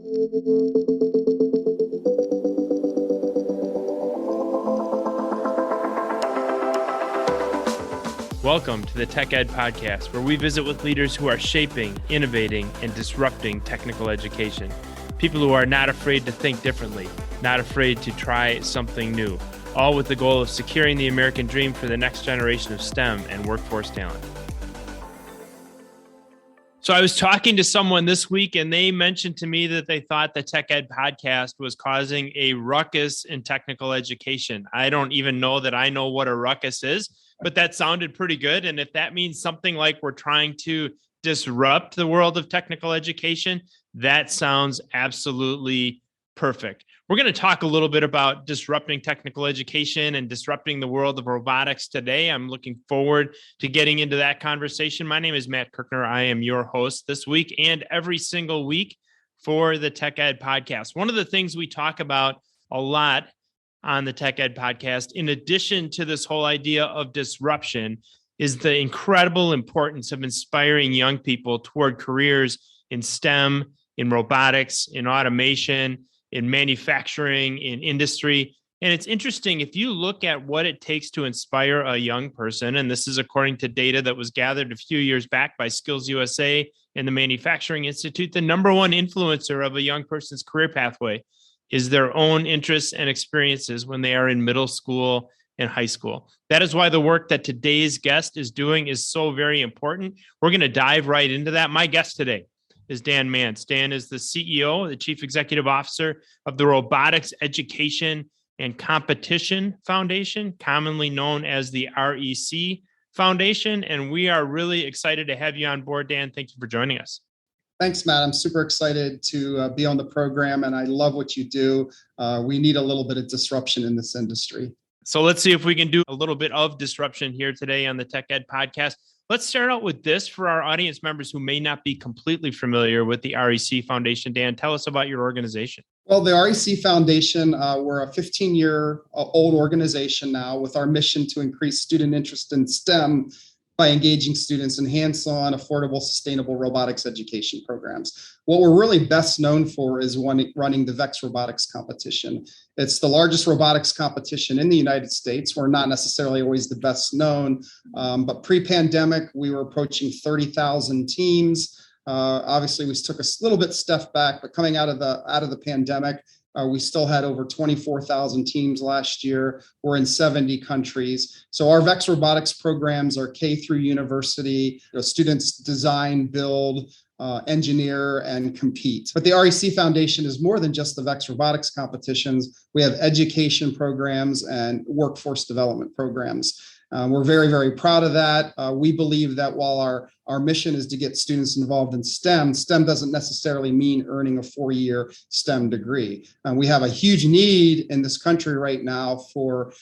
Welcome to the Tech Ed Podcast, where we visit with leaders who are shaping, innovating, and disrupting technical education. People who are not afraid to think differently, not afraid to try something new, all with the goal of securing the American dream for the next generation of STEM and workforce talent. So I was talking to someone this week, and they mentioned to me that they thought the Tech Ed Podcast was causing a ruckus in technical education. I don't even know that I know what a ruckus is, but that sounded pretty good. And if that means something like we're trying to disrupt the world of technical education, that sounds absolutely perfect. We're going to talk a little bit about disrupting technical education and disrupting the world of robotics today. I'm looking forward to getting into that conversation. My name is Matt Kirkner. I am your host this week and every single week for the Tech Ed Podcast. One of the things we talk about a lot on the Tech Ed Podcast, in addition to this whole idea of disruption, is the incredible importance of inspiring young people toward careers in STEM, in robotics, in automation, in manufacturing, in industry. And it's interesting, if you look at what it takes to inspire a young person, and this is according to data that was gathered a few years back by Skills USA and the Manufacturing Institute, the number one influencer of a young person's career pathway is their own interests and experiences when they are in middle school and high school. That is why the work that today's guest is doing is so very important. We're going to dive right into that. My guest today is Dan Mantz. Dan is the CEO, the Chief Executive Officer of the Robotics Education and Competition Foundation, commonly known as the REC Foundation. And we are really excited to have you on board, Dan. Thank you for joining us. Thanks, Matt. I'm super excited to be on the program, and I love what you do. We need a little bit of disruption in this industry. So let's see if we can do a little bit of disruption here today on the Tech Ed Podcast. Let's start out with this for our audience members who may not be completely familiar with the REC Foundation. Dan, tell us about your organization. Well, the REC Foundation, we're a 15-year-old organization now with our mission to increase student interest in STEM by engaging students in hands-on, affordable, sustainable robotics education programs. What we're really best known for is running the VEX Robotics Competition. It's the largest robotics competition in the United States. We're not necessarily always the best known, but pre-pandemic, we were approaching 30,000 teams. Obviously, we took a little bit step back, but coming out of the pandemic, we still had over 24,000 teams last year. We're in 70 countries. So our VEX robotics programs are K through university. Students design, build, engineer, and compete. But the REC Foundation is more than just the VEX robotics competitions. We have education programs and workforce development programs. We're very, very proud of that. We believe that while our mission is to get students involved in STEM, STEM doesn't necessarily mean earning a 4-year STEM degree. We have a huge need in this country right now for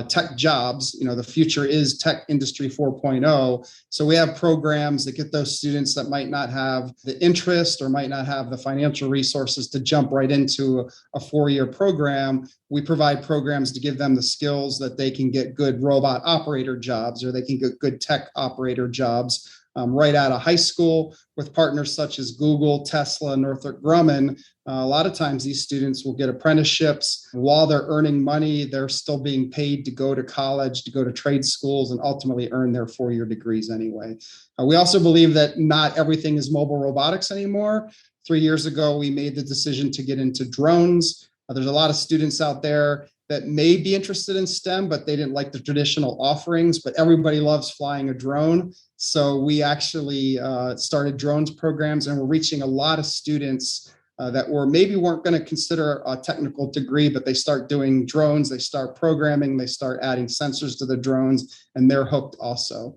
tech jobs. The future is tech industry 4.0. So we have programs that get those students that might not have the interest or might not have the financial resources to jump right into a 4-year program. We provide programs to give them the skills that they can get good robot operator jobs, or they can get good tech operator jobs right out of high school with partners such as Google, Tesla, Northrop Grumman. A lot of times these students will get apprenticeships. While they're earning money, they're still being paid to go to college, to go to trade schools, and ultimately earn their 4-year degrees anyway. We also believe that not everything is mobile robotics anymore. 3 years ago, we made the decision to get into drones. There's a lot of students out there that may be interested in STEM, but they didn't like the traditional offerings, but everybody loves flying a drone. So we actually started drones programs, and we're reaching a lot of students that weren't going to consider a technical degree, but they start doing drones, they start programming, they start adding sensors to the drones, and they're hooked also.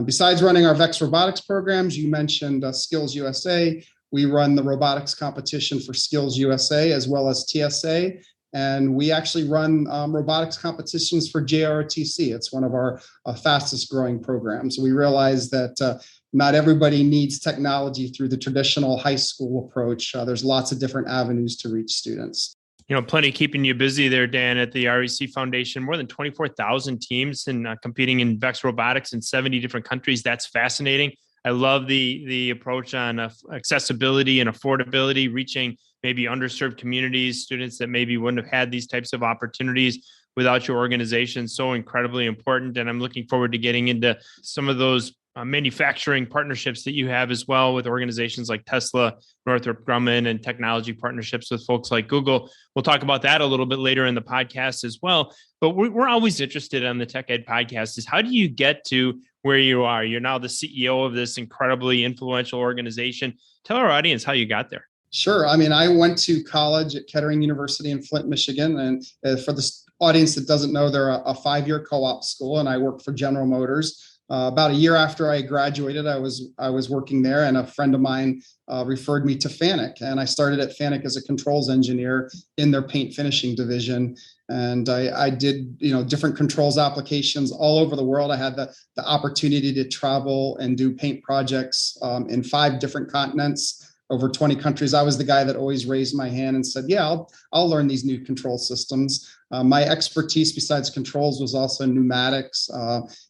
Besides running our VEX robotics programs, you mentioned Skills USA. We run the robotics competition for Skills USA as well as TSA. And we actually run robotics competitions for JROTC. It's one of our fastest growing programs. We realize that not everybody needs technology through the traditional high school approach. There's lots of different avenues to reach students. Plenty keeping you busy there, Dan, at the REC Foundation. More than 24,000 teams and competing in VEX robotics in 70 different countries. That's fascinating. I love the approach on accessibility and affordability, reaching maybe underserved communities, students that maybe wouldn't have had these types of opportunities without your organization. So incredibly important. And I'm looking forward to getting into some of those manufacturing partnerships that you have as well with organizations like Tesla, Northrop Grumman, and technology partnerships with folks like Google. We'll talk about that a little bit later in the podcast as well. But we're always interested on the Tech Ed podcast is how do you get to where you are? You're now the CEO of this incredibly influential organization. Tell our audience how you got there. Sure. I mean, I went to college at Kettering University in Flint, Michigan. And for the audience that doesn't know, they're a 5-year co-op school, and I worked for General Motors. About a year after I graduated, I was working there, and a friend of mine referred me to Fanuc, and I started at Fanuc as a controls engineer in their paint finishing division. And I did different controls applications all over the world. I had the opportunity to travel and do paint projects in 5 different continents, over 20 countries. I was the guy that always raised my hand and said, yeah, I'll learn these new control systems. My expertise besides controls was also pneumatics.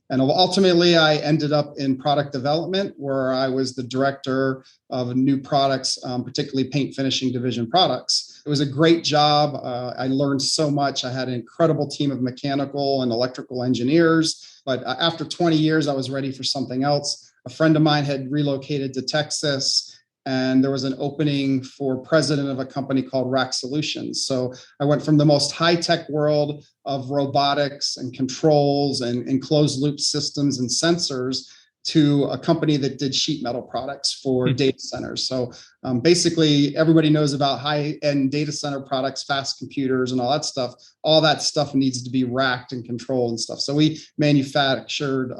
And ultimately, I ended up in product development, where I was the director of new products, particularly paint finishing division products. It was a great job. I learned so much. I had an incredible team of mechanical and electrical engineers. But after 20 years, I was ready for something else. A friend of mine had relocated to Texas, and there was an opening for president of a company called Rack Solutions. So I went from the most high-tech world of robotics and controls and closed loop systems and sensors to a company that did sheet metal products for data centers. So basically, everybody knows about high-end data center products, fast computers, and all that stuff. All that stuff needs to be racked and controlled and stuff. So we manufactured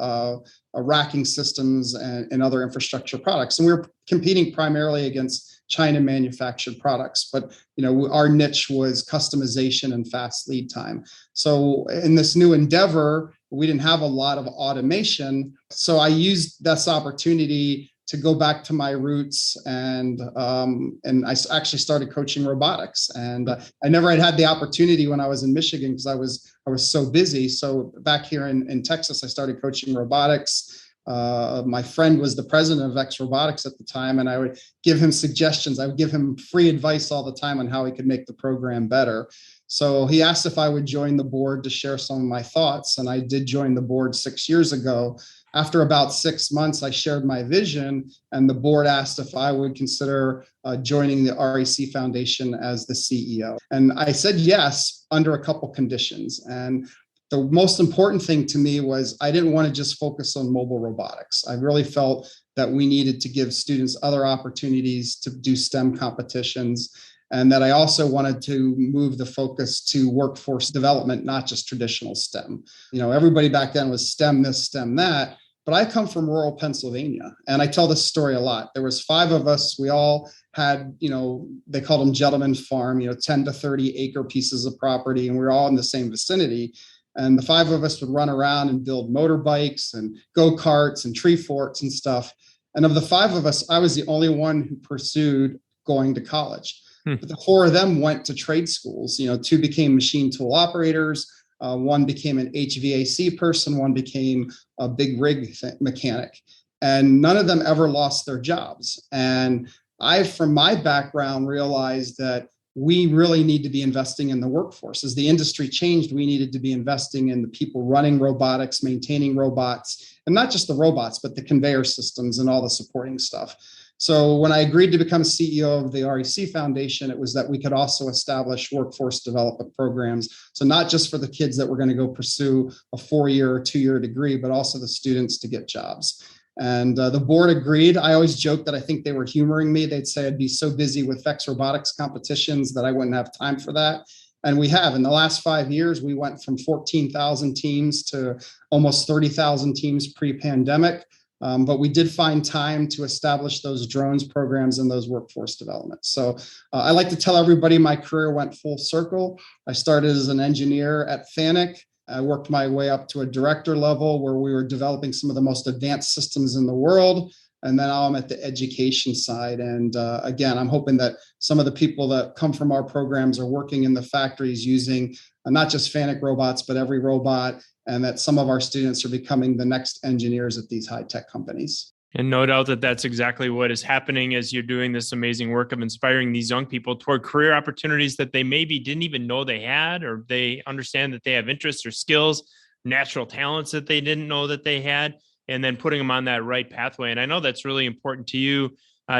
racking systems and other infrastructure products. And we were competing primarily against China manufactured products, but our niche was customization and fast lead time. So in this new endeavor, we didn't have a lot of automation. So I used this opportunity to go back to my roots, and I actually started coaching robotics. And I never had the opportunity when I was in Michigan because I was so busy. So back here in Texas, I started coaching robotics. My friend was the president of X Robotics at the time, and I would give him suggestions. I would give him free advice all the time on how he could make the program better. So he asked if I would join the board to share some of my thoughts, and I did join the board 6 years ago. After about 6 months, I shared my vision, and the board asked if I would consider joining the REC Foundation as the CEO. And I said yes, under a couple conditions. And the most important thing to me was I didn't want to just focus on mobile robotics. I really felt that we needed to give students other opportunities to do STEM competitions, and that I also wanted to move the focus to workforce development, not just traditional STEM. Everybody back then was STEM this, STEM that, but I come from rural Pennsylvania, and I tell this story a lot. There was 5 of us. We all had, they called them gentleman farm, 10 to 30 acre pieces of property, and we were all in the same vicinity. And the 5 of us would run around and build motorbikes and go-karts and tree forts and stuff. And of the 5 of us, I was the only one who pursued going to college. But the 4 of them went to trade schools. 2 became machine tool operators. 1 became an HVAC person. 1 became a big rig mechanic. And none of them ever lost their jobs. And I, from my background, realized that we really need to be investing in the workforce. As the industry changed, we needed to be investing in the people running robotics, maintaining robots, and not just the robots, but the conveyor systems and all the supporting stuff. So when I agreed to become CEO of the REC Foundation, it was that we could also establish workforce development programs. So not just for the kids that were going to go pursue a 4-year or 2-year degree, but also the students to get jobs. And the board agreed. I always joked that I think they were humoring me. They'd say I'd be so busy with VEX robotics competitions that I wouldn't have time for that. And we have. In the last 5 years, we went from 14,000 teams to almost 30,000 teams pre-pandemic. But we did find time to establish those drones programs and those workforce developments. So I like to tell everybody my career went full circle. I started as an engineer at Fanuc. I worked my way up to a director level where we were developing some of the most advanced systems in the world. And then now I'm at the education side. And again, I'm hoping that some of the people that come from our programs are working in the factories using not just Fanuc robots, but every robot, and that some of our students are becoming the next engineers at these high-tech companies. And no doubt that that's exactly what is happening as you're doing this amazing work of inspiring these young people toward career opportunities that they maybe didn't even know they had, or they understand that they have interests or skills, natural talents that they didn't know that they had, and then putting them on that right pathway. And I know that's really important to you,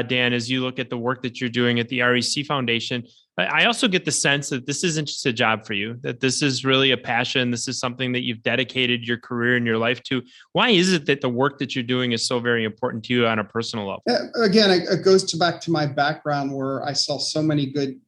Dan, as you look at the work that you're doing at the REC Foundation. I also get the sense that this isn't just a job for you, that this is really a passion. This is something that you've dedicated your career and your life to. Why is it that the work that you're doing is so very important to you on a personal level? Again, it goes back to my background where I saw so many good,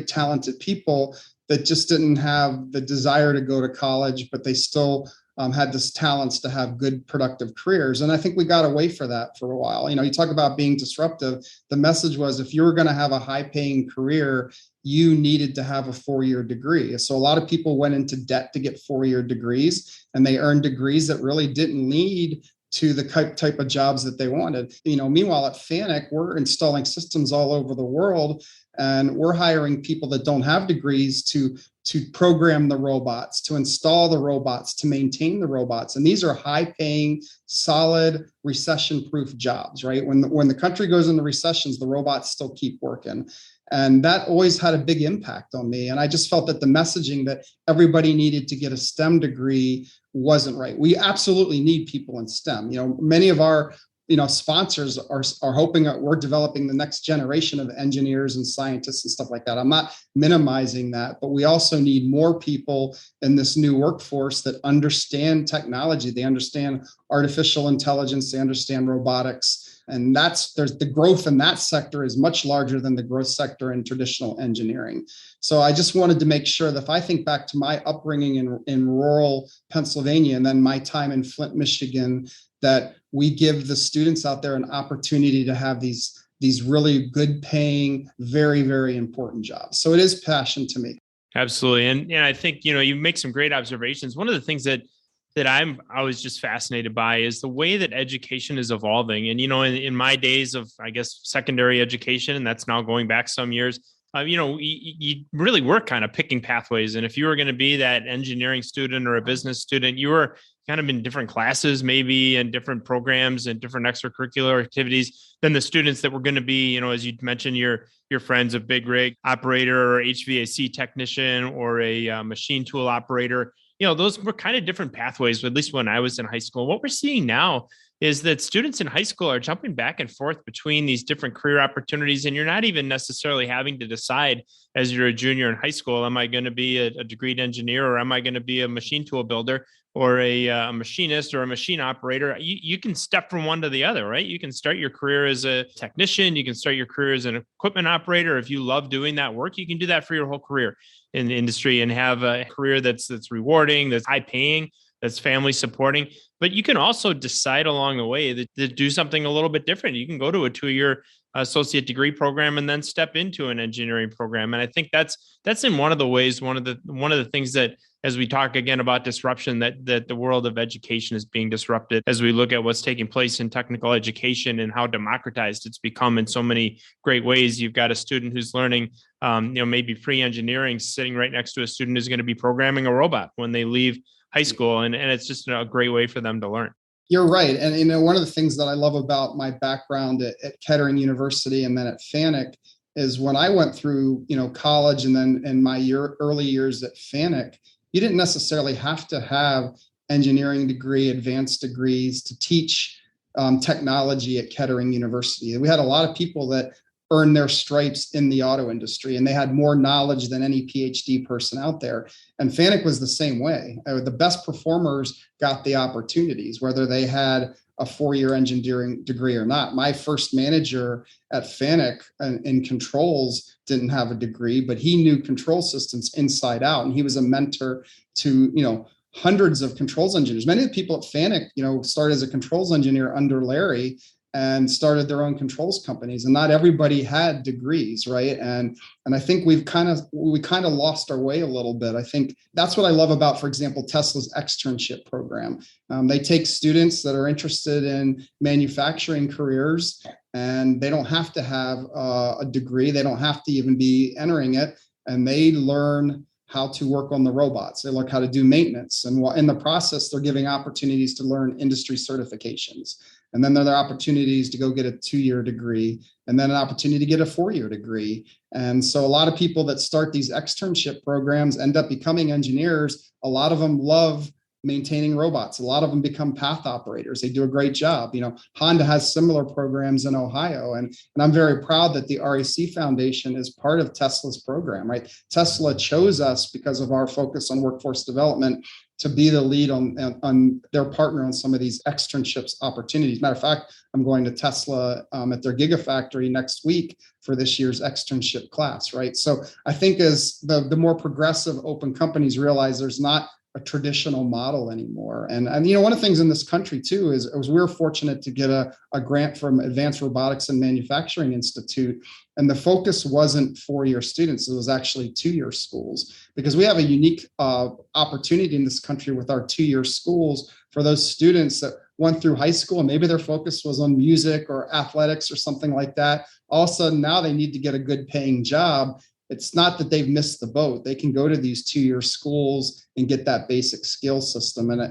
talented people that just didn't have the desire to go to college, but they still had this talents to have good, productive careers. And I think we got away from that for a while. You talk about being disruptive. The message was if you were going to have a high paying career, you needed to have a 4-year degree. So a lot of people went into debt to get 4-year degrees, and they earned degrees that really didn't lead to the type of jobs that they wanted. Meanwhile, at FANUC, we're installing systems all over the world, and we're hiring people that don't have degrees to program the robots, to install the robots, to maintain the robots. And these are high-paying, solid, recession-proof jobs, right? When the country goes into recessions, the robots still keep working. And that always had a big impact on me. And I just felt that the messaging that everybody needed to get a STEM degree wasn't right. We absolutely need people in STEM. Many of our sponsors are hoping that we're developing the next generation of engineers and scientists and stuff like that. I'm not minimizing that, but we also need more people in this new workforce that understand technology. They understand artificial intelligence. They understand robotics. And there's the growth in that sector is much larger than the growth sector in traditional engineering. So I just wanted to make sure that if I think back to my upbringing in rural Pennsylvania and then my time in Flint, Michigan, that we give the students out there an opportunity to have these really good paying, very, very important jobs. So it is passion to me. Absolutely. And I think, you make some great observations. One of the things that I'm always just fascinated by is the way that education is evolving. And, in my days of, I guess, secondary education, and that's now going back some years, you really were kind of picking pathways. And if you were going to be that engineering student or a business student, you were kind of in different classes, maybe, and different programs and different extracurricular activities than the students that were going to be, as you mentioned, your friends, a big rig operator or HVAC technician or a machine tool operator. Those were kind of different pathways, at least when I was in high school. What we're seeing now is that students in high school are jumping back and forth between these different career opportunities, and you're not even necessarily having to decide as you're a junior in high school, am I going to be a degreed engineer, or am I going to be a machine tool builder or a machinist or a machine operator? You can step from one to the other, right? You can start your career as a technician. You can start your career as an equipment operator. If you love doing that work, you can do that for your whole career in the industry and have a career that's rewarding, that's high paying, that's family supporting. But you can also decide along the way to do something a little bit different. You can go to a 2-year associate degree program and then step into an engineering program. And I think that's in one of the ways, one of the things that, as we talk again about disruption, that the world of education is being disrupted as we look at what's taking place in technical education and how democratized it's become in so many great ways. You've got a student who's learning, maybe pre-engineering, sitting right next to a student who's going to be programming a robot when they leave high school. And it's just a great way for them to learn. You're right. And one of the things that I love about my background at Kettering University and then at FANUC is when I went through, college and then in my early years at FANUC, you didn't necessarily have to have engineering degree, advanced degrees to teach technology at Kettering University. We had a lot of people that earned their stripes in the auto industry, and they had more knowledge than any PhD person out there. And FANUC was the same way. The best performers got the opportunities, whether they had a 4-year engineering degree or not. My first manager at FANUC in controls didn't have a degree, but he knew control systems inside out. And he was a mentor to, hundreds of controls engineers. Many of the people at FANUC, started as a controls engineer under Larry and started their own controls companies. And not everybody had degrees, right? And I think we kind of lost our way a little bit. I think that's what I love about, for example, Tesla's Externship program. They take students that are interested in manufacturing careers, and they don't have to have a degree. They don't have to even be entering it. And they learn how to work on the robots. They learn how to do maintenance. And in the process, they're giving opportunities to learn industry certifications. And then there are opportunities to go get a 2-year degree, and then an opportunity to get a 4-year degree. And so a lot of people that start these externship programs end up becoming engineers. A lot of them love maintaining robots. A lot of them become path operators. They do a great job. Honda has similar programs in Ohio. And I'm very proud that the REC Foundation is part of Tesla's program, right? Tesla chose us because of our focus on workforce development to be the lead on their partner on some of these externships opportunities. Matter of fact, I'm going to Tesla at their Gigafactory next week for this year's externship class, right? So I think as the more progressive open companies realize there's not a traditional model anymore. And one of the things in this country too is we were fortunate to get a grant from Advanced Robotics and Manufacturing Institute. And the focus wasn't 4-year students, it was actually 2-year schools, because we have a unique opportunity in this country with our 2-year schools for those students that went through high school and maybe their focus was on music or athletics or something like that. All of a sudden now they need to get a good paying job. It's not that they've missed the boat. They can go to these 2-year schools and get that basic skill system. And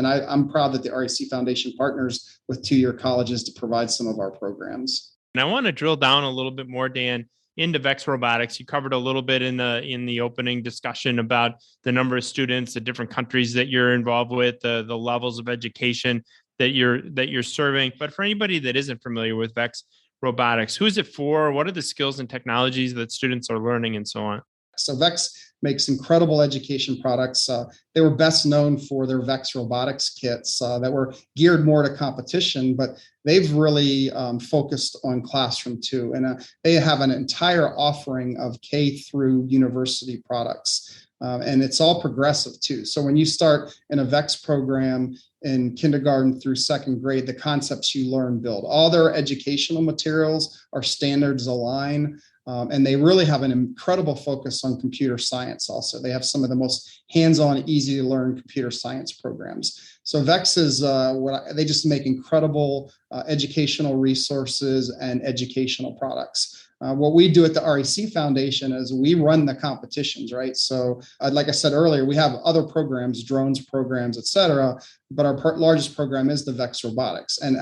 I'm proud that the REC Foundation partners with 2-year colleges to provide some of our programs. And I want to drill down a little bit more, Dan, into VEX Robotics. You covered a little bit in the opening discussion about the number of students, the different countries that you're involved with, the levels of education that you're serving. But for anybody that isn't familiar with VEX Robotics, who is it for? What are the skills and technologies that students are learning and so on? So VEX makes incredible education products. They were best known for their VEX robotics kits that were geared more to competition, but they've really focused on classroom too. And they have an entire offering of K through university products. And it's all progressive too. So when you start in a VEX program in kindergarten through second grade, the concepts you learn build. All their educational materials are standards aligned. And they really have an incredible focus on computer science also. They have some of the most hands-on, easy to learn computer science programs. So VEX is they just make incredible educational resources and educational products. What we do at the REC Foundation is we run the competitions, right? So like I said earlier, we have other programs, drones programs, et cetera, but our largest program is the VEX Robotics. And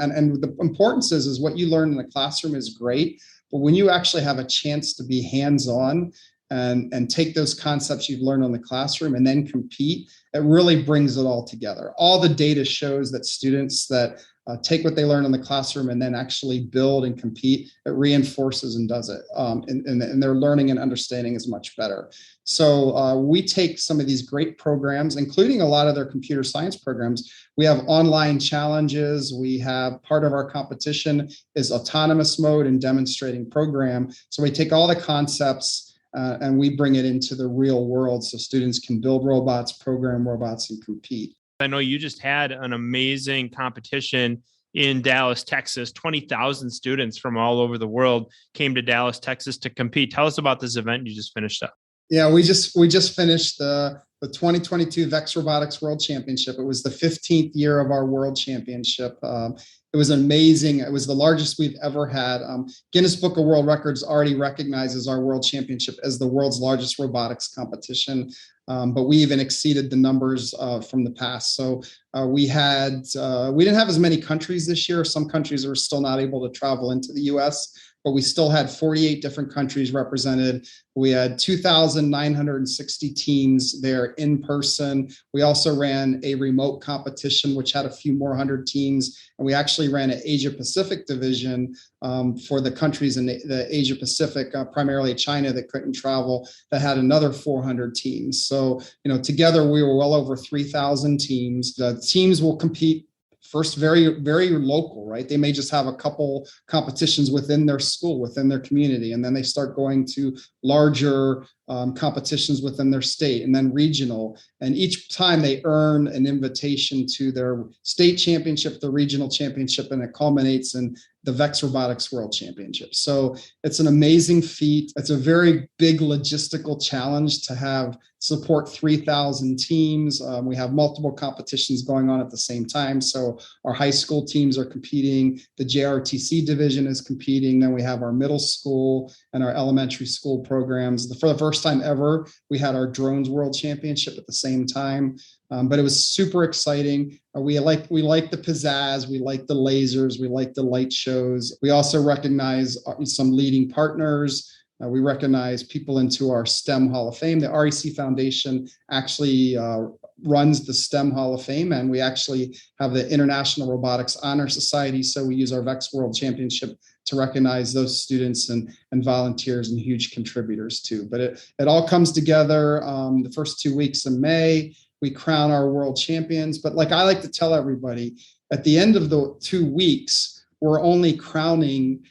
the importance is what you learn in the classroom is great, but when you actually have a chance to be hands-on and take those concepts you've learned on the classroom and then compete, it really brings it all together. All the data shows that students that take what they learn in the classroom and then actually build and compete, it reinforces and does it. And their learning and understanding is much better. So we take some of these great programs, including a lot of their computer science programs. We have online challenges. We have part of our competition is autonomous mode and demonstrating program. So we take all the concepts and we bring it into the real world so students can build robots, program robots, and compete. I know you just had an amazing competition in Dallas, Texas. 20,000 students from all over the world came to Dallas, Texas to compete. Tell us about this event you just finished up. Yeah, we just finished the 2022 VEX Robotics World Championship. It was the 15th year of our World Championship. It was amazing. It was the largest we've ever had. Guinness Book of World Records already recognizes our World Championship as the world's largest robotics competition. But we even exceeded the numbers from the past. So we didn't have as many countries this year. Some countries were still not able to travel into the US, but we still had 48 different countries represented. We had 2,960 teams there in person. We also ran a remote competition, which had a few more hundred teams. And we actually ran an Asia Pacific division for the countries in the Asia Pacific, primarily China that couldn't travel, that had another 400 teams. So, together we were well over 3,000 teams. The teams will compete first very, very local, right? They may just have a couple competitions within their school, within their community, and then they start going to larger competitions within their state and then regional. And each time they earn an invitation to their state championship, the regional championship, and it culminates in the VEX Robotics World Championship. So it's an amazing feat. It's a very big logistical challenge to support 3,000 teams. We have multiple competitions going on at the same time. So our high school teams are competing. The JRTC division is competing. Then we have our middle school and our elementary school programs. For the first time ever, we had our Drones World Championship at the same time. But it was super exciting. We like the pizzazz, we like the lasers, we like the light shows. We also recognize some leading partners. We recognize people into our STEM Hall of Fame. The REC Foundation actually runs the STEM Hall of Fame, and we actually have the International Robotics Honor Society. So we use our VEX World Championship to recognize those students and volunteers and huge contributors too. But it all comes together the first 2 weeks of May. We crown our world champions. But like I like to tell everybody, at the end of the 2 weeks, we're only crowning,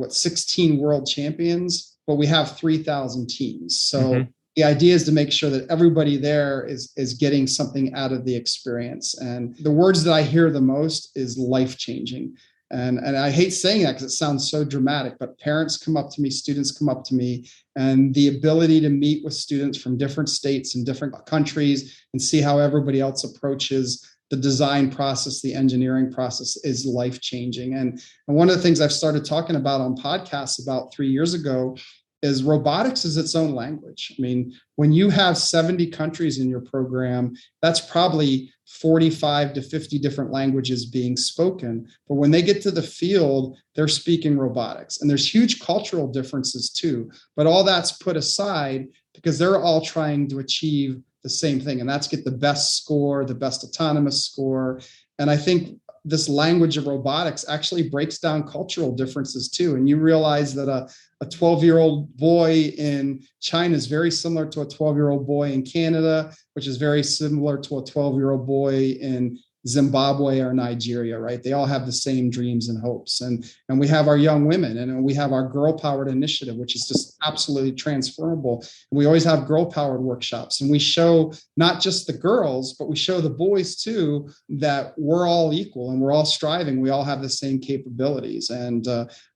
16 world champions, but we have 3,000 teams. So the idea is to make sure that everybody there is getting something out of the experience. And the words that I hear the most is life-changing. And I hate saying that because it sounds so dramatic, but parents come up to me, students come up to me, and the ability to meet with students from different states and different countries and see how everybody else approaches the design process, the engineering process is life-changing. And one of the things I've started talking about on podcasts about 3 years ago is robotics is its own language. I mean, when you have 70 countries in your program, that's probably 45 to 50 different languages being spoken. But when they get to the field, they're speaking robotics. And there's huge cultural differences too. But all that's put aside because they're all trying to achieve the same thing. And that's get the best score, the best autonomous score. And I think this language of robotics actually breaks down cultural differences too. And you realize that a 12-year-old boy in China is very similar to a 12-year-old boy in Canada, which is very similar to a 12-year-old boy in Zimbabwe or Nigeria, right? They all have the same dreams and hopes. And we have our young women, and we have our Girl Powered initiative, which is just absolutely transferable. And we always have Girl Powered workshops, and we show not just the girls, but we show the boys too, that we're all equal and we're all striving. We all have the same capabilities. And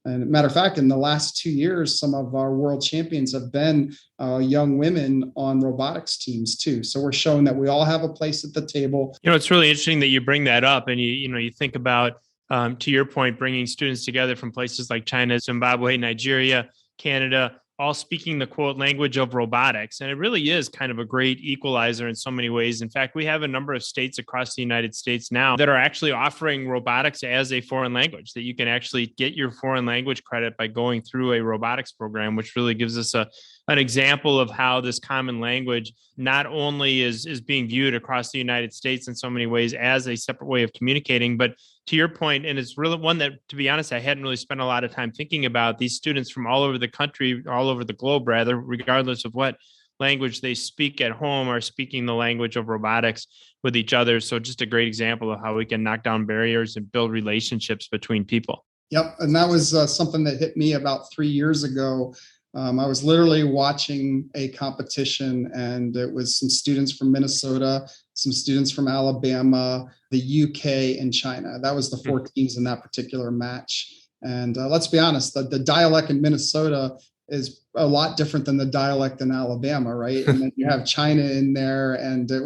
matter of fact, in the last 2 years, some of our world champions have been young women on robotics teams too. So we're showing that we all have a place at the table. It's really interesting that you bring that up, and you think about, to your point, bringing students together from places like China, Zimbabwe, Nigeria, Canada, all speaking the quote language of robotics. And it really is kind of a great equalizer in so many ways. In fact, we have a number of states across the United States now that are actually offering robotics as a foreign language, that you can actually get your foreign language credit by going through a robotics program, which really gives us an example of how this common language not only is being viewed across the United States in so many ways as a separate way of communicating, but to your point, and it's really one that, to be honest, I hadn't really spent a lot of time thinking about, these students from all over the country, all over the globe, rather, regardless of what language they speak at home, are speaking the language of robotics with each other. So just a great example of how we can knock down barriers and build relationships between people. Yep. And that was something that hit me about 3 years ago. I was literally watching a competition, and it was some students from Minnesota, some students from Alabama, the UK, and China. That was the 4 teams in that particular match. And let's be honest, the dialect in Minnesota is a lot different than the dialect in Alabama, right? And then you have China in there, and it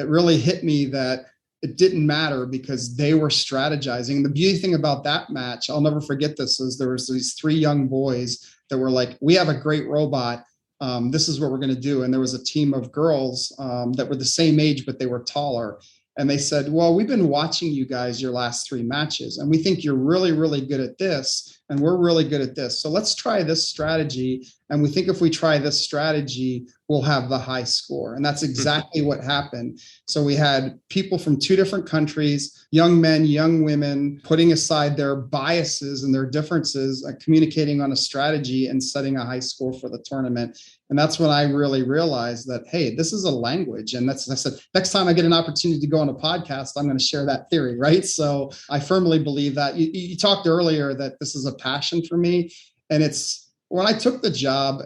really hit me that it didn't matter because they were strategizing. And the beauty thing about that match, I'll never forget this, is there was these 3 young boys that were like, we have a great robot. This is what we're going to do. And there was a team of girls that were the same age, but they were taller. And they said, well, we've been watching you guys your last 3 matches, and we think you're really, really good at this, and we're really good at this. So let's try this strategy. And we think if we try this strategy, we'll have the high score. And that's exactly what happened. So we had people from 2 different countries, young men, young women, putting aside their biases and their differences, communicating on a strategy and setting a high score for the tournament. And that's when I really realized that, hey, this is a language. And I said, next time I get an opportunity to go on a podcast, I'm going to share that theory, right? So I firmly believe that. You talked earlier that this is a passion for me. And when I took the job,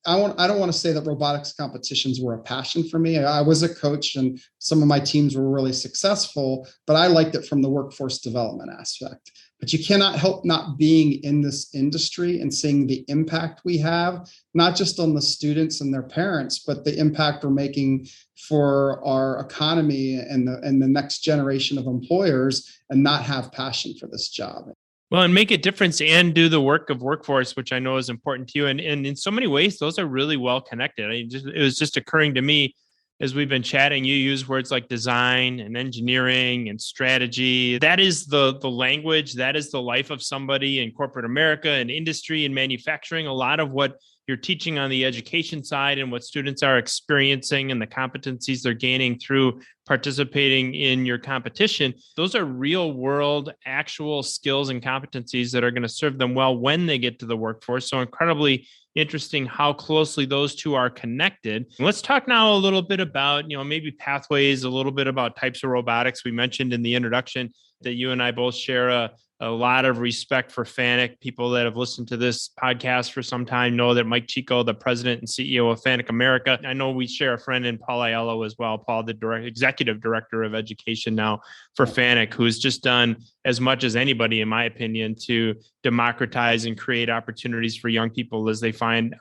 I don't want to say that robotics competitions were a passion for me. I was a coach, and some of my teams were really successful, but I liked it from the workforce development aspect. But you cannot help not being in this industry and seeing the impact we have, not just on the students and their parents, but the impact we're making for our economy and the next generation of employers, and not have passion for this job. Well, and make a difference and do the work of workforce, which I know is important to you. And in so many ways, those are really well connected. It was just occurring to me as we've been chatting, you use words like design and engineering and strategy. That is the language, that is the life of somebody in corporate America and industry and manufacturing. A lot of what you're teaching on the education side and what students are experiencing and the competencies they're gaining through participating in your competition, those are real world, actual skills and competencies that are going to serve them well when they get to the workforce. So incredibly interesting how closely those two are connected. Let's talk now a little bit about, maybe pathways, a little bit about types of robotics. We mentioned in the introduction that you and I both share a lot of respect for FANUC. People that have listened to this podcast for some time know that Mike Chico, the president and CEO of FANUC America. I know we share a friend in Paul Aiello as well. Paul, the executive director of education now for FANUC, who's just done as much as anybody, in my opinion, to democratize and create opportunities for young people as they find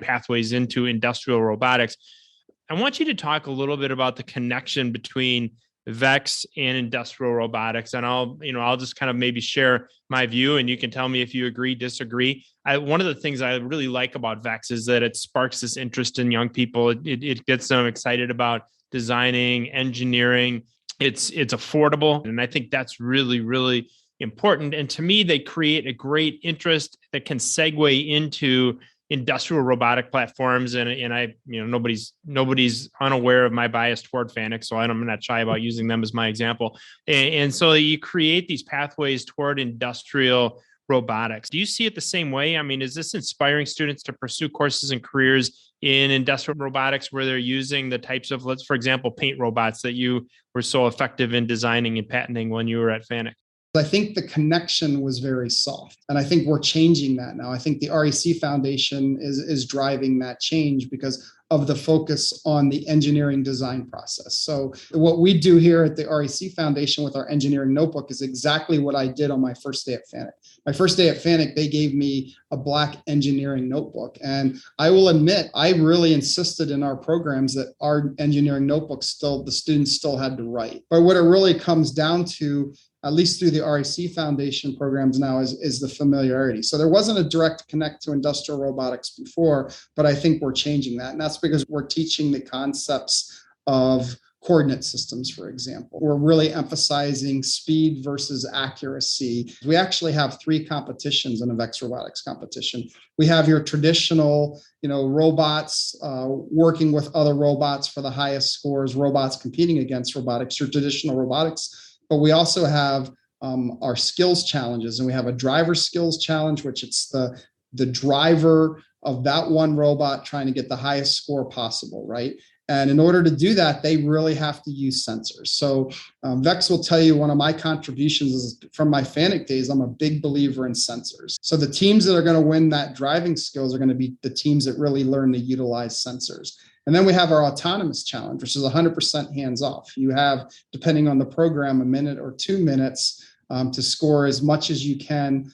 pathways into industrial robotics. I want you to talk a little bit about the connection between VEX and industrial robotics. And I'll just kind of maybe share my view and you can tell me if you agree, disagree. One of the things I really like about VEX is that it sparks this interest in young people. It gets them excited about designing, engineering. It's affordable. And I think that's really, really important. And to me, they create a great interest that can segue into industrial robotic platforms. And I, nobody's unaware of my bias toward FANUC, so I'm not shy about using them as my example. And so you create these pathways toward industrial robotics. Do you see it the same way? I mean, is this inspiring students to pursue courses and careers in industrial robotics where they're using the types of, for example, paint robots that you were so effective in designing and patenting when you were at FANUC? I think the connection was very soft. And I think we're changing that now. I think the REC Foundation is driving that change because of the focus on the engineering design process. So what we do here at the REC Foundation with our engineering notebook is exactly what I did on my first day at FANUC. My first day at FANUC, they gave me a black engineering notebook. And I will admit, I really insisted in our programs that our engineering notebooks the students still had to write. But what it really comes down to, at least through the REC Foundation programs now, is the familiarity. So there wasn't a direct connect to industrial robotics before, but I think we're changing that. And that's because we're teaching the concepts of coordinate systems, for example. We're really emphasizing speed versus accuracy. We actually have 3 competitions in a VEX robotics competition. We have your traditional, robots working with other robots for the highest scores, robots competing against robotics, your traditional robotics. But we also have our skills challenges, and we have a driver skills challenge, which it's the driver of that one robot trying to get the highest score possible, right? And in order to do that, they really have to use sensors. So VEX will tell you one of my contributions is from my FANUC days, I'm a big believer in sensors. So the teams that are going to win that driving skills are going to be the teams that really learn to utilize sensors. And then we have our autonomous challenge, which is 100% hands off. You have, depending on the program, a minute or 2 minutes to score as much as you can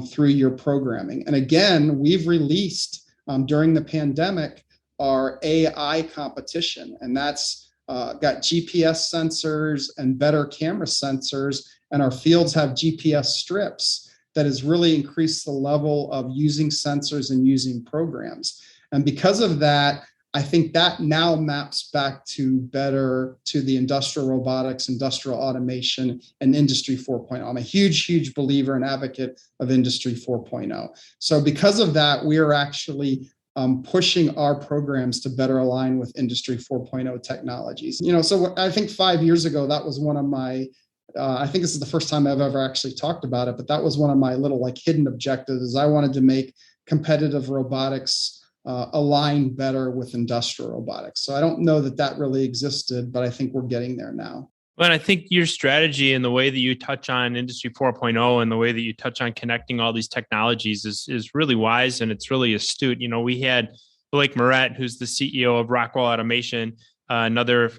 through your programming. And again, we've released during the pandemic our AI competition, and that's got GPS sensors and better camera sensors, and our fields have GPS strips that has really increased the level of using sensors and using programs. And because of that, I think that now maps back to the industrial robotics, industrial automation, and Industry 4.0. I'm a huge, huge believer and advocate of Industry 4.0. So because of that, we are actually pushing our programs to better align with Industry 4.0 technologies. So I think 5 years ago, that was one of my, I think this is the first time I've ever actually talked about it, but that was one of my little hidden objectives is I wanted to make competitive robotics align better with industrial robotics. So I don't know that really existed, but I think we're getting there now. Well, and I think your strategy and the way that you touch on Industry 4.0 and the way that you touch on connecting all these technologies is really wise and it's really astute. We had Blake Moret, who's the CEO of Rockwell Automation, another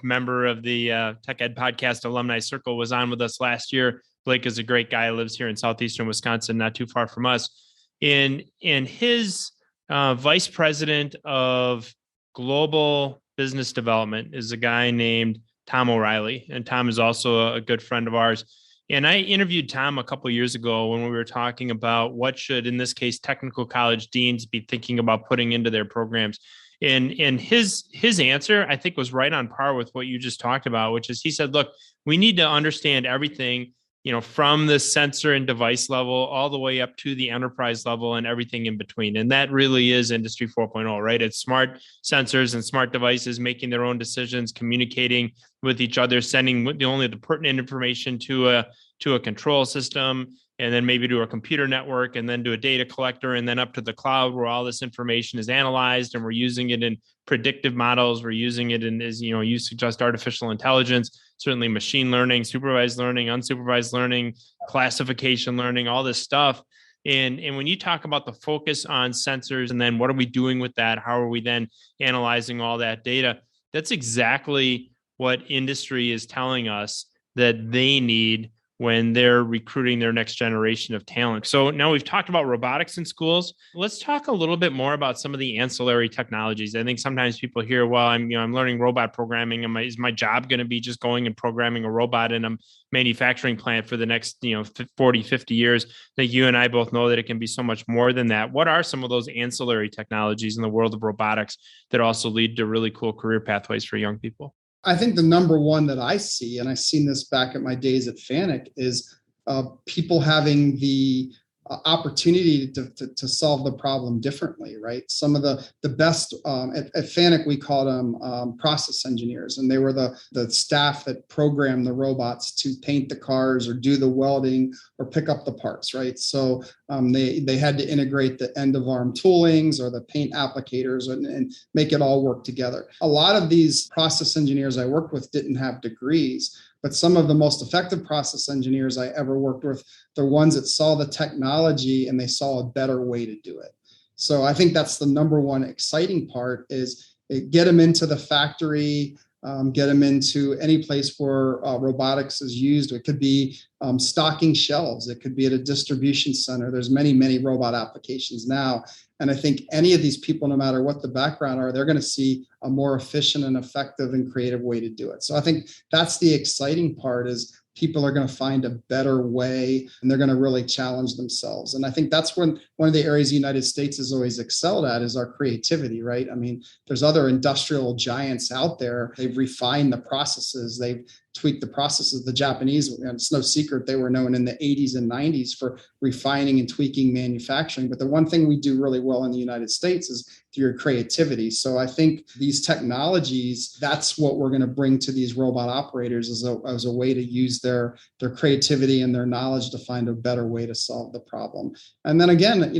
member of the Tech Ed Podcast Alumni Circle, was on with us last year. Blake is a great guy, lives here in southeastern Wisconsin, not too far from us. In his vice president of global business development is a guy named Tom O'Reilly. And Tom is also a good friend of ours. And I interviewed Tom a couple of years ago when we were talking about what should, in this case, technical college deans be thinking about putting into their programs. And his answer, I think, was right on par with what you just talked about, which is he said, look, we need to understand everything, from the sensor and device level all the way up to the enterprise level and everything in between. And that really is Industry 4.0, right? It's smart sensors and smart devices making their own decisions, communicating with each other, sending only the pertinent information to a control system, and then maybe to a computer network, and then to a data collector, and then up to the cloud where all this information is analyzed, and we're using it in predictive models. We're using it in, as you suggest, artificial intelligence, certainly machine learning, supervised learning, unsupervised learning, classification learning, all this stuff. And when you talk about the focus on sensors, and then what are we doing with that? How are we then analyzing all that data? That's exactly what industry is telling us that they need when they're recruiting their next generation of talent. So now we've talked about robotics in schools. Let's talk a little bit more about some of the ancillary technologies. I think sometimes people hear, well, I'm learning robot programming. Is my job going to be just going and programming a robot in a manufacturing plant for the next 40, 50 years? I think you and I both know that it can be so much more than that. What are some of those ancillary technologies in the world of robotics that also lead to really cool career pathways for young people? I think the number one that I see, and I've seen this back at my days at FANUC, is people having the opportunity to solve the problem differently, right? Some of the best at FANUC, we called them process engineers, and they were the staff that programmed the robots to paint the cars or do the welding or pick up the parts, right? So they had to integrate the end of arm toolings or the paint applicators and make it all work together. A lot of these process engineers I worked with didn't have degrees, but some of the most effective process engineers I ever worked with, the ones that saw the technology and they saw a better way to do it. So I think that's the number one exciting part, is get them into the factory, get them into any place where robotics is used. It could be stocking shelves. It could be at a distribution center. There's many, many robot applications now. And I think any of these people, no matter what the background are, they're going to see a more efficient and effective and creative way to do it. So I think that's the exciting part, is people are going to find a better way and they're going to really challenge themselves. And I think that's one of the areas the United States has always excelled at, is our creativity, right? I mean, there's other industrial giants out there. They've refined the processes. They've tweaked the processes. The Japanese, it's no secret, they were known in the 80s and 90s for refining and tweaking manufacturing. But the one thing we do really well in the United States is through creativity. So I think these technologies, that's what we're going to bring to these robot operators as a way to use their creativity and their knowledge to find a better way to solve the problem. And then again,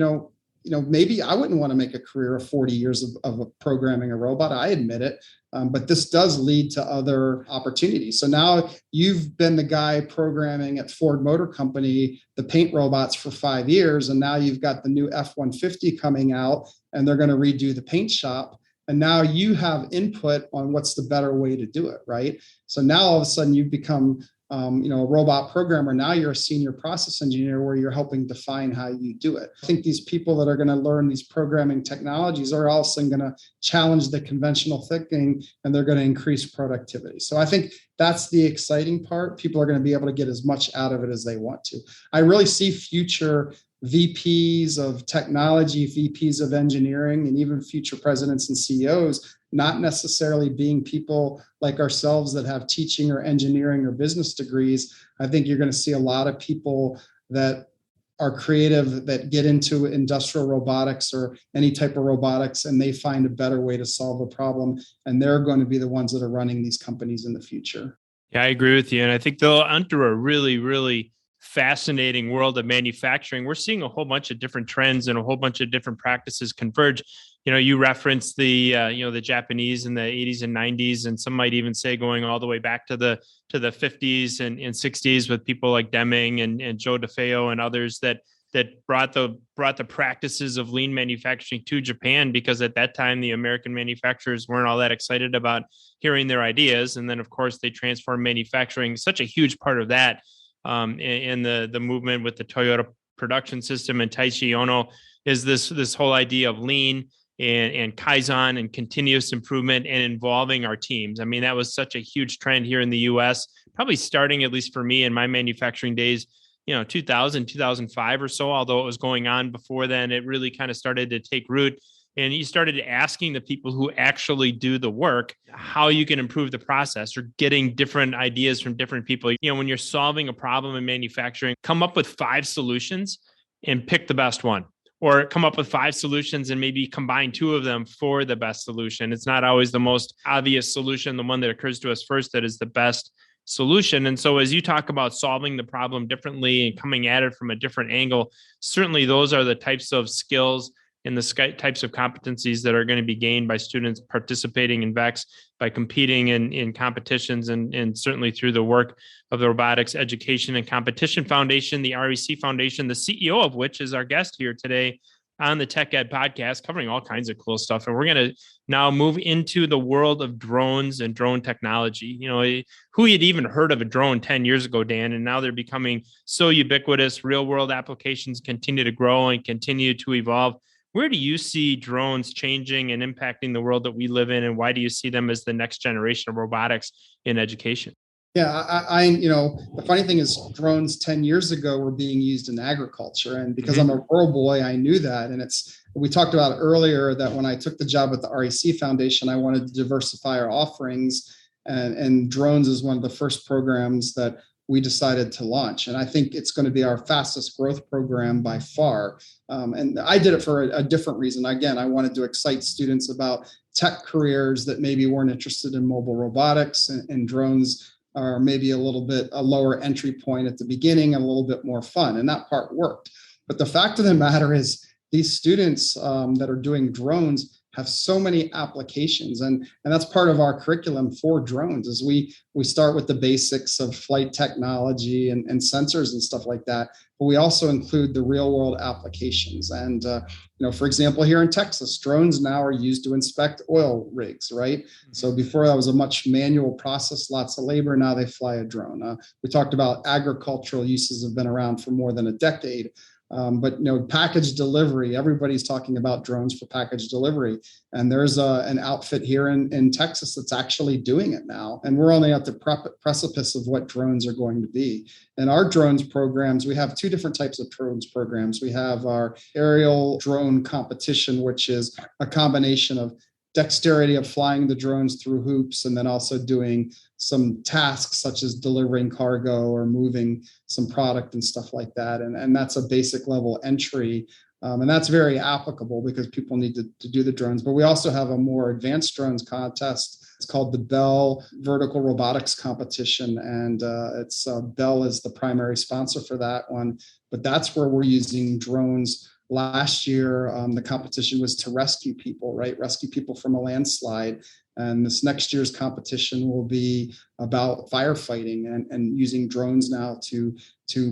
maybe I wouldn't want to make a career of 40 years of programming a robot. I admit it. But this does lead to other opportunities. So now you've been the guy programming at Ford Motor Company, the paint robots, for 5 years. And now you've got the new F-150 coming out and they're going to redo the paint shop. And now you have input on what's the better way to do it, right? So now all of a sudden you've become a robot programmer. Now you're a senior process engineer where you're helping define how you do it. I think these people that are going to learn these programming technologies are also going to challenge the conventional thinking, and they're going to increase productivity. So I think that's the exciting part. People are going to be able to get as much out of it as they want to. I really see future VPs of technology, VPs of engineering, and even future presidents and CEOs not necessarily being people like ourselves that have teaching or engineering or business degrees. I think you're going to see a lot of people that are creative that get into industrial robotics or any type of robotics, and they find a better way to solve a problem. And they're going to be the ones that are running these companies in the future. Yeah, I agree with you. And I think they'll enter a really, really fascinating world of manufacturing. We're seeing a whole bunch of different trends and a whole bunch of different practices converge. You referenced the Japanese in the 80s and 90s, and some might even say going all the way back to the 50s and 60s with people like Deming and Joe DeFeo and others that brought the practices of lean manufacturing to Japan, because at that time the American manufacturers weren't all that excited about hearing their ideas. And then of course they transformed manufacturing, such a huge part of that in the movement with the Toyota production system and Taiichi Ohno is this whole idea of lean and Kaizen and continuous improvement and involving our teams. I mean, that was such a huge trend here in the US, probably starting, at least for me in my manufacturing days, 2000, 2005 or so, although it was going on before then. It really kind of started to take root. and you started asking the people who actually do the work how you can improve the process, or getting different ideas from different people. When you're solving a problem in manufacturing, come up with 5 solutions and pick the best one, or come up with 5 solutions and maybe combine 2 of them for the best solution. It's not always the most obvious solution, the one that occurs to us first, that is the best solution. And so as you talk about solving the problem differently and coming at it from a different angle, certainly those are the types of skills and the types of competencies that are going to be gained by students participating in VEX, by competing in competitions, and certainly through the work of the Robotics Education and Competition Foundation, the REC Foundation, the CEO of which is our guest here today on the Tech Ed podcast, covering all kinds of cool stuff. And we're going to now move into the world of drones and drone technology. Who had even heard of a drone 10 years ago, Dan? And now they're becoming so ubiquitous. Real world applications continue to grow and continue to evolve. Where do you see drones changing and impacting the world that we live in? And why do you see them as the next generation of robotics in education? Yeah, the funny thing is drones 10 years ago were being used in agriculture. And because I'm a rural boy, I knew that. And we talked about earlier that when I took the job at the REC Foundation, I wanted to diversify our offerings. And drones is one of the first programs that we decided to launch. And I think it's going to be our fastest growth program by far. And I did it for a different reason. Again, I wanted to excite students about tech careers that maybe weren't interested in mobile robotics, and drones are maybe a little bit a lower entry point at the beginning and a little bit more fun. And that part worked. But the fact of the matter is these students that are doing drones have so many applications. And that's part of our curriculum for drones is we start with the basics of flight technology and sensors and stuff like that. But we also include the real world applications. And, for example, here in Texas, drones now are used to inspect oil rigs, right? So before that was a much manual process, lots of labor. Now they fly a drone. We talked about agricultural uses have been around for more than a decade. But package delivery, everybody's talking about drones for package delivery. And there's an outfit here in Texas that's actually doing it now. And we're only at the precipice of what drones are going to be. And our drones programs, we have 2 different types of drones programs. We have our aerial drone competition, which is a combination of dexterity of flying the drones through hoops, and then also doing some tasks such as delivering cargo or moving some product and stuff like that. And that's a basic level entry. And that's very applicable because people need to do the drones. But we also have a more advanced drones contest. It's called the Bell Vertical Robotics Competition. And Bell is the primary sponsor for that one. But that's where we're using drones. Last year, the competition was to rescue people, right? Rescue people from a landslide. And this next year's competition will be about firefighting and using drones now to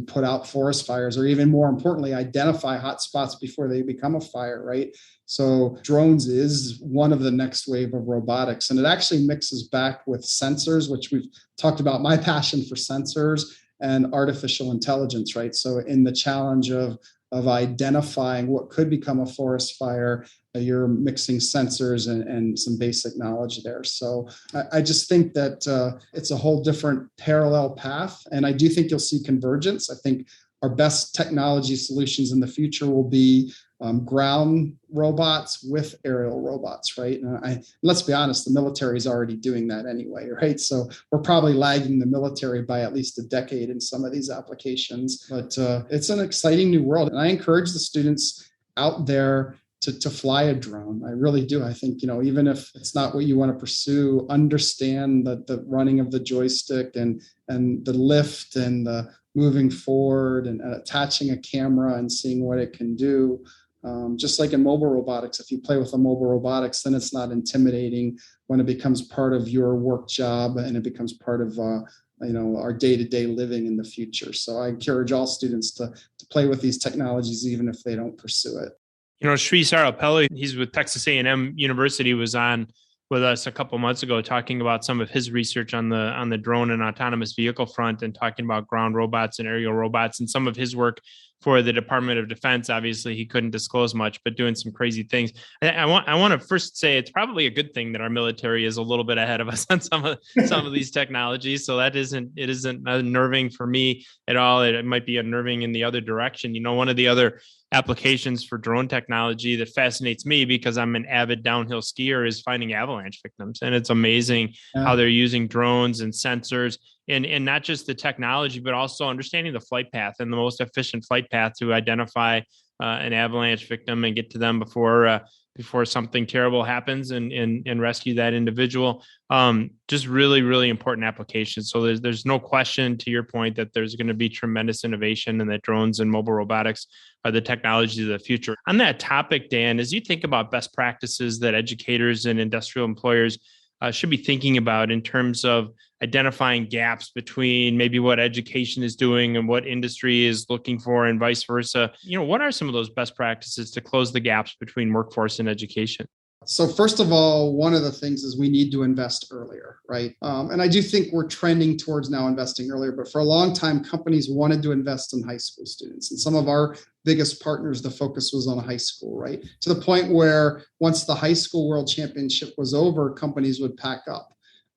put out forest fires, or even more importantly, identify hot spots before they become a fire, right? So drones is one of the next wave of robotics. And it actually mixes back with sensors, which we've talked about, my passion for sensors and artificial intelligence, right? So in the challenge of identifying what could become a forest fire, you're mixing sensors and some basic knowledge there. So I just think that it's a whole different parallel path. And I do think you'll see convergence. I think our best technology solutions in the future will be ground robots with aerial robots, right? Let's be honest, the military is already doing that anyway, right? So we're probably lagging the military by at least a decade in some of these applications, but it's an exciting new world. And I encourage the students out there to fly a drone. I really do. I think, even if it's not what you want to pursue, understand the running of the joystick and the lift and the moving forward and attaching a camera and seeing what it can do. Just like in mobile robotics, if you play with a mobile robotics, then it's not intimidating when it becomes part of your work job and it becomes part of our day-to-day living in the future. So I encourage all students to play with these technologies, even if they don't pursue it. Sri Sarapelli, he's with Texas A&M University, was on with us a couple months ago talking about some of his research on the drone and autonomous vehicle front, and talking about ground robots and aerial robots and some of his work for the Department of Defense. Obviously, he couldn't disclose much, but doing some crazy things. I want to first say it's probably a good thing that our military is a little bit ahead of us on some of these technologies. So that isn't unnerving for me at all. It might be unnerving in the other direction. One of the other applications for drone technology that fascinates me because I'm an avid downhill skier is finding avalanche victims. And it's amazing how they're using drones and sensors and not just the technology, but also understanding the flight path and the most efficient flight path to identify an avalanche victim and get to them before something terrible happens and rescue that individual. Just really, really important applications. So there's no question, to your point, that there's going to be tremendous innovation and that drones and mobile robotics are the technologies of the future. On that topic, Dan, as you think about best practices that educators and industrial employers should be thinking about in terms of identifying gaps between maybe what education is doing and what industry is looking for and vice versa. What are some of those best practices to close the gaps between workforce and education? So first of all, one of the things is we need to invest earlier, right? And I do think we're trending towards now investing earlier, but for a long time, companies wanted to invest in high school students. And some of our biggest partners, the focus was on high school, right? To the point where once the high school world championship was over, companies would pack up.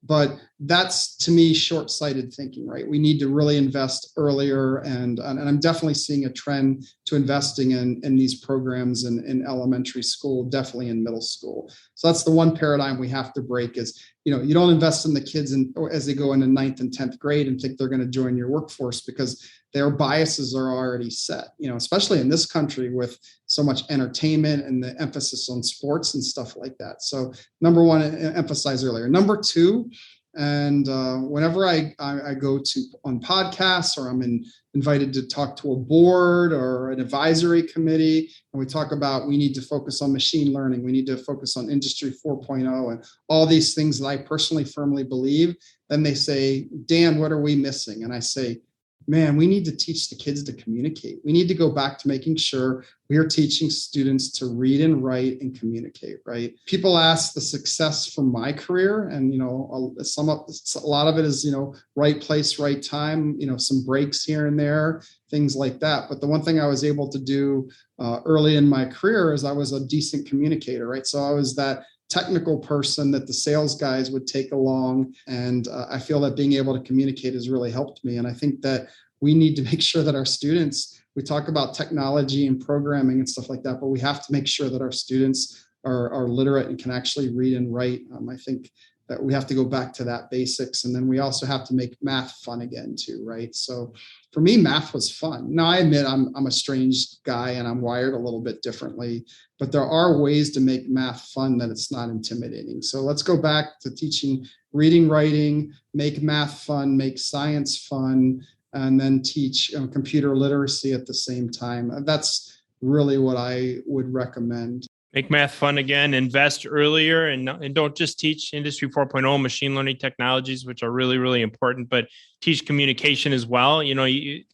But that's, to me, short-sighted thinking, right? We need to really invest earlier. And I'm definitely seeing a trend to investing in these programs in elementary school, definitely in middle school. So that's the one paradigm we have to break is, you don't invest in the kids as they go into 9th and 10th grade and think they're going to join your workforce because their biases are already set, especially in this country with so much entertainment and the emphasis on sports and stuff like that. So number one, emphasize earlier. Number two, and whenever I go on podcasts or I'm invited to talk to a board or an advisory committee, and we talk about we need to focus on machine learning, we need to focus on Industry 4.0 and all these things that I personally firmly believe, then they say, Dan, what are we missing? And I say, man, we need to teach the kids to communicate. We need to go back to making sure we are teaching students to read and write and communicate, right? People ask the success from my career, and a lot of it is right place, right time, some breaks here and there, things like that. But the one thing I was able to do early in my career is I was a decent communicator, right? So I was that technical person that the sales guys would take along. And I feel that being able to communicate has really helped me. And I think that we need to make sure that our students, we talk about technology and programming and stuff like that, but we have to make sure that our students are literate and can actually read and write. I think that we have to go back to that basics. And then we also have to make math fun again too, right? So for me, math was fun. Now I admit I'm a strange guy and I'm wired a little bit differently, but there are ways to make math fun that it's not intimidating. So let's go back to teaching reading, writing, make math fun, make science fun, and then teach computer literacy at the same time. That's really what I would recommend. Make math fun again, invest earlier, and don't just teach Industry 4.0 machine learning technologies, which are really, really important, but teach communication as well.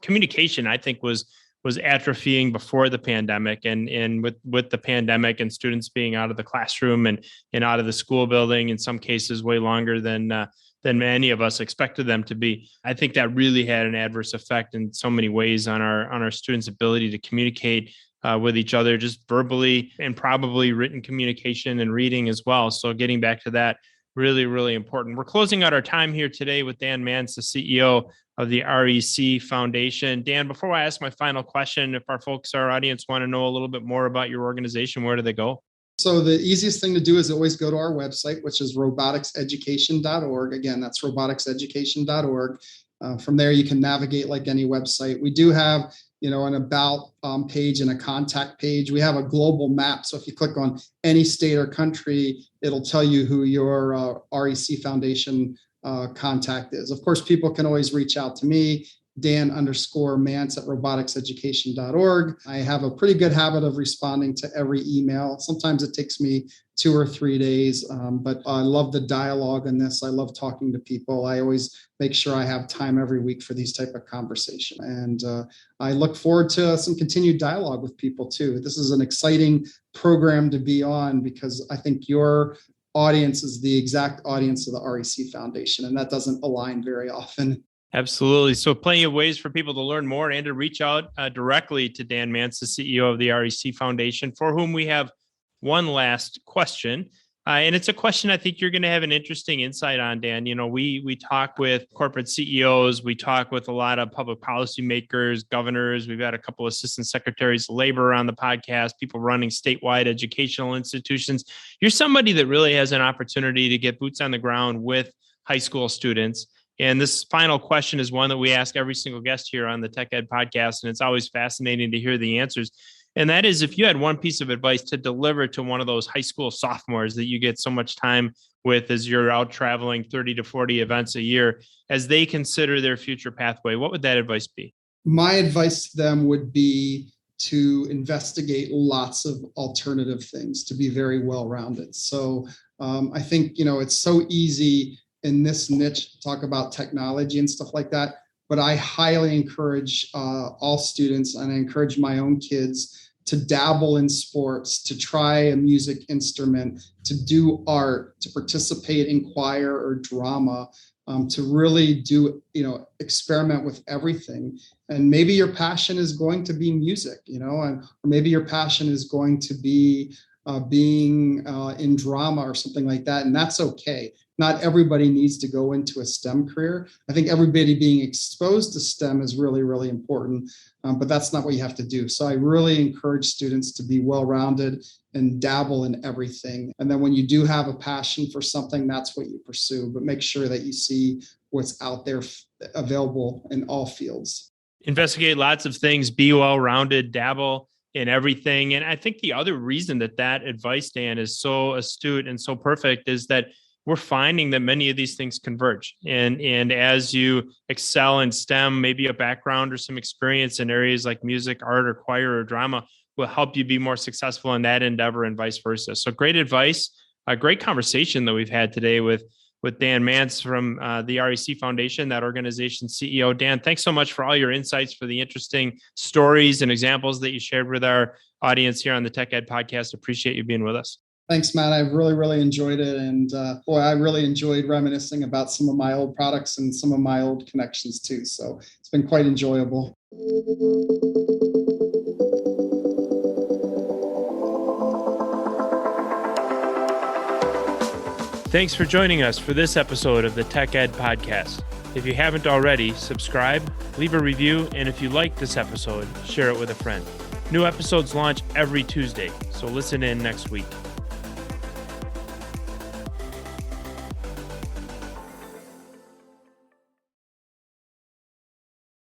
Communication, I think, was atrophying before the pandemic, and with the pandemic and students being out of the classroom and out of the school building, in some cases way longer than many of us expected them to be. I think that really had an adverse effect in so many ways on our students' ability to communicate with each other, just verbally, and probably written communication and reading as well. So getting back to that, really, really important. We're closing out our time here today with Dan Mantz, the CEO of the REC Foundation. Dan, before I ask my final question, if our audience want to know a little bit more about your organization, where do they go? So the easiest thing to do is always go to our website, which is roboticseducation.org. Again, that's roboticseducation.org. From there, you can navigate like any website. We do have an about page and a contact page. We have a global map. So if you click on any state or country, it'll tell you who your REC Foundation contact is. Of course, people can always reach out to me, Dan_Mantz at roboticseducation.org. I have a pretty good habit of responding to every email. Sometimes it takes me 2 or 3 days, but I love the dialogue in this. I love talking to people. I always make sure I have time every week for these type of conversation. And I look forward to some continued dialogue with people too. This is an exciting program to be on because I think your audience is the exact audience of the REC Foundation, and that doesn't align very often. Absolutely. So plenty of ways for people to learn more and to reach out directly to Dan Mantz, the CEO of the REC Foundation, for whom we have one last question. And it's a question I think you're going to have an interesting insight on, Dan. You know, we talk with corporate CEOs, we talk with a lot of public policy makers, governors. We've had a couple of assistant secretaries of labor on the podcast, people running statewide educational institutions. You're somebody that really has an opportunity to get boots on the ground with high school students. And this final question is one that we ask every single guest here on the Tech Ed podcast, and it's always fascinating to hear the answers. And that is, if you had one piece of advice to deliver to one of those high school sophomores that you get so much time with as you're out traveling 30 to 40 events a year, as they consider their future pathway, what would that advice be? My advice to them would be to investigate lots of alternative things, to be very well-rounded. So I think, it's so easy in this niche to talk about technology and stuff like that, but I highly encourage all students, and I encourage my own kids to dabble in sports, to try a music instrument, to do art, to participate in choir or drama, to really do, experiment with everything. And maybe your passion is going to be music, or maybe your passion is going to be being in drama or something like that. And that's okay. Not everybody needs to go into a STEM career. I think everybody being exposed to STEM is really, really important, but that's not what you have to do. So I really encourage students to be well-rounded and dabble in everything. And then when you do have a passion for something, that's what you pursue, but make sure that you see what's out there available in all fields. Investigate lots of things, be well-rounded, dabble in everything. And I think the other reason that advice, Dan, is so astute and so perfect is that we're finding that many of these things converge. And as you excel in STEM, maybe a background or some experience in areas like music, art, or choir, or drama will help you be more successful in that endeavor and vice versa. So great advice, a great conversation that we've had today with Dan Mantz from the REC Foundation, that organization's CEO. Dan, thanks so much for all your insights, for the interesting stories and examples that you shared with our audience here on the Tech Ed podcast. Appreciate you being with us. Thanks, Matt. I've really, really enjoyed it. And I really enjoyed reminiscing about some of my old products and some of my old connections too. So it's been quite enjoyable. Thanks for joining us for this episode of the Tech Ed podcast. If you haven't already, subscribe, leave a review, and if you like this episode, share it with a friend. New episodes launch every Tuesday, so listen in next week.